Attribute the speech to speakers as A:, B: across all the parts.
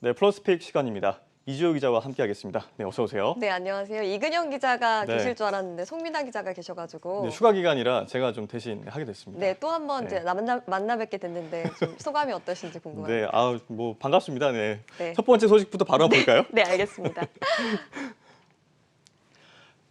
A: 네, 플러스픽 시간입니다. 이주호 기자와 함께하겠습니다. 네, 어서 오세요.
B: 네, 안녕하세요. 이근영 기자가
A: 네.
B: 계실 줄 알았는데 송민아 기자가 계셔가지고
A: 네, 휴가 기간이라 제가 좀 대신 하게 됐습니다.
B: 네, 또 한 번
A: 네.
B: 만나 뵙게 됐는데 좀 소감이 어떠신지 궁금합니다.
A: 네, 뭐 반갑습니다. 네.
B: 네.
A: 첫 번째 소식부터 바로 한번 볼까요?
B: 네, 알겠습니다.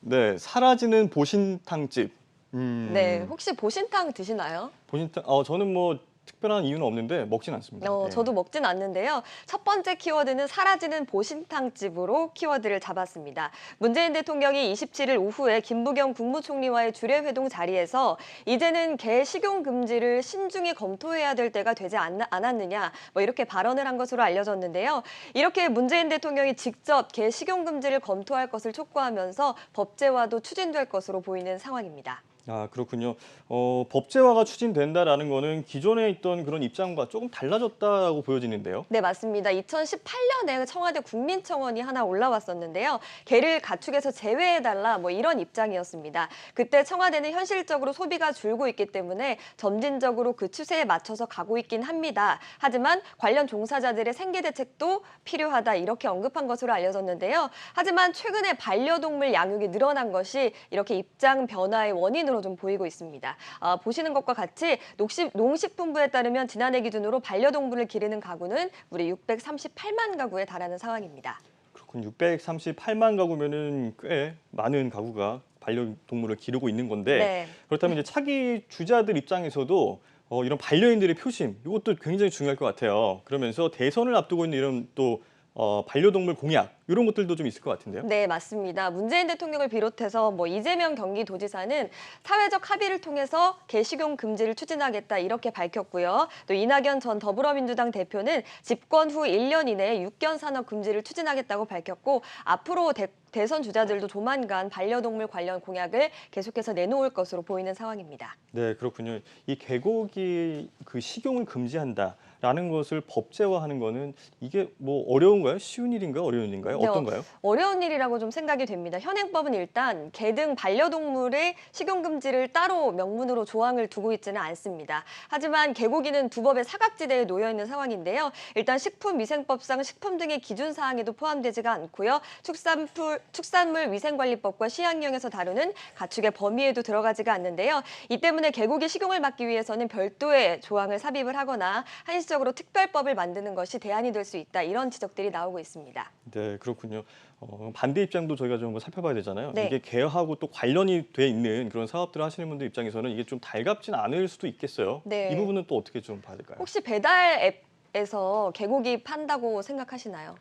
A: 네, 사라지는 보신탕집.
B: 네, 혹시 보신탕 드시나요?
A: 보신탕, 저는 뭐 특별한 이유는 없는데 먹진 않습니다. 네.
B: 저도 먹진 않는데요. 첫 번째 키워드는 사라지는 보신탕집으로 키워드를 잡았습니다. 문재인 대통령이 27일 오후에 김부겸 국무총리와의 주례회동 자리에서 이제는 개 식용 금지를 신중히 검토해야 될 때가 되지 않았느냐 뭐 이렇게 발언을 한 것으로 알려졌는데요. 이렇게 문재인 대통령이 직접 개 식용 금지를 검토할 것을 촉구하면서 법제화도 추진될 것으로 보이는 상황입니다.
A: 아, 그렇군요. 법제화가 추진된다라는 거는 기존에 있던 그런 입장과 조금 달라졌다고 보여지는데요.
B: 네, 맞습니다. 2018년에 청와대 국민청원이 하나 올라왔었는데요. 개를 가축에서 제외해달라 뭐 이런 입장이었습니다. 그때 청와대는 현실적으로 소비가 줄고 있기 때문에 점진적으로 그 추세에 맞춰서 가고 있긴 합니다. 하지만 관련 종사자들의 생계 대책도 필요하다 이렇게 언급한 것으로 알려졌는데요. 하지만 최근에 반려동물 양육이 늘어난 것이 이렇게 입장 변화의 원인으로 좀 보이고 있습니다. 보시는 것과 같이 농식품부에 따르면 지난해 기준으로 반려동물을 기르는 가구는 무려 638만 가구에 달하는 상황입니다.
A: 그렇군, 638만 가구면은 꽤 많은 가구가 반려동물을 기르고 있는 건데
B: 네.
A: 그렇다면 이제 차기 주자들 입장에서도 이런 반려인들의 표심 이것도 굉장히 중요할 것 같아요. 그러면서 대선을 앞두고 있는 이런 또 반려동물 공약 이런 것들도 좀 있을 것 같은데요.
B: 네, 맞습니다. 문재인 대통령을 비롯해서 뭐 이재명 경기도지사는 사회적 합의를 통해서 개식용 금지를 추진하겠다 이렇게 밝혔고요. 또 이낙연 전 더불어민주당 대표는 집권 후 1년 이내에 육견 산업 금지를 추진하겠다고 밝혔고 앞으로 대선 주자들도 조만간 반려동물 관련 공약을 계속해서 내놓을 것으로 보이는 상황입니다.
A: 네, 그렇군요. 이 개고기 그 식용을 금지한다라는 것을 법제화하는 거는 이게 뭐 어려운가요? 쉬운 일인가요? 어려운 일인가요? 어떤가요?
B: 어려운 일이라고 좀 생각이 됩니다. 현행법은 일단 개 등 반려동물의 식용 금지를 따로 명문으로 조항을 두고 있지는 않습니다. 하지만 개고기는 두 법의 사각지대에 놓여 있는 상황인데요. 일단 식품위생법상 식품 등의 기준 사항에도 포함되지가 않고요. 축산물 위생관리법과 시향령에서 다루는 가축의 범위에도 들어가지가 않는데요. 이 때문에 개고기 식용을 막기 위해서는 별도의 조항을 삽입을 하거나 한시적으로 특별법을 만드는 것이 대안이 될 수 있다. 이런 지적들이 나오고 있습니다.
A: 네, 그렇군요. 반대 입장도 저희가 좀 한번 살펴봐야 되잖아요.
B: 네.
A: 이게 개하고 또 관련이 돼 있는 그런 사업들을 하시는 분들 입장에서는 이게 좀 달갑진 않을 수도 있겠어요.
B: 네.
A: 이 부분은 또 어떻게 좀 봐야 될까요?
B: 혹시 배달 앱에서 개고기 판다고 생각하시나요?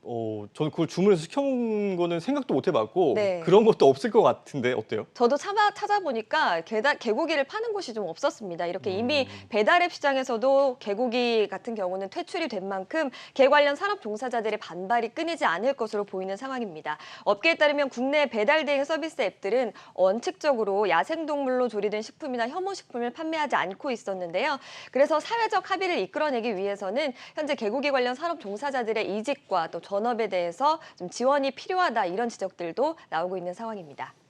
A: 저는 그걸 주문해서 시켜먹는 거는 생각도 못 해봤고
B: 네.
A: 그런 것도 없을 것 같은데 어때요?
B: 저도 찾아보니까 개고기를 파는 곳이 좀 없었습니다. 이렇게 이미 배달앱 시장에서도 개고기 같은 경우는 퇴출이 된 만큼 개 관련 산업 종사자들의 반발이 끊이지 않을 것으로 보이는 상황입니다. 업계에 따르면 국내 배달 대행 서비스 앱들은 원칙적으로 야생동물로 조리된 식품이나 혐오식품을 판매하지 않고 있었는데요. 그래서 사회적 합의를 이끌어내기 위해서는 현재 개고기 관련 산업 종사자들의 이직과 또 전업에 대해서 좀 지원이 필요하다 이런 지적들도 나오고 있는 상황입니다.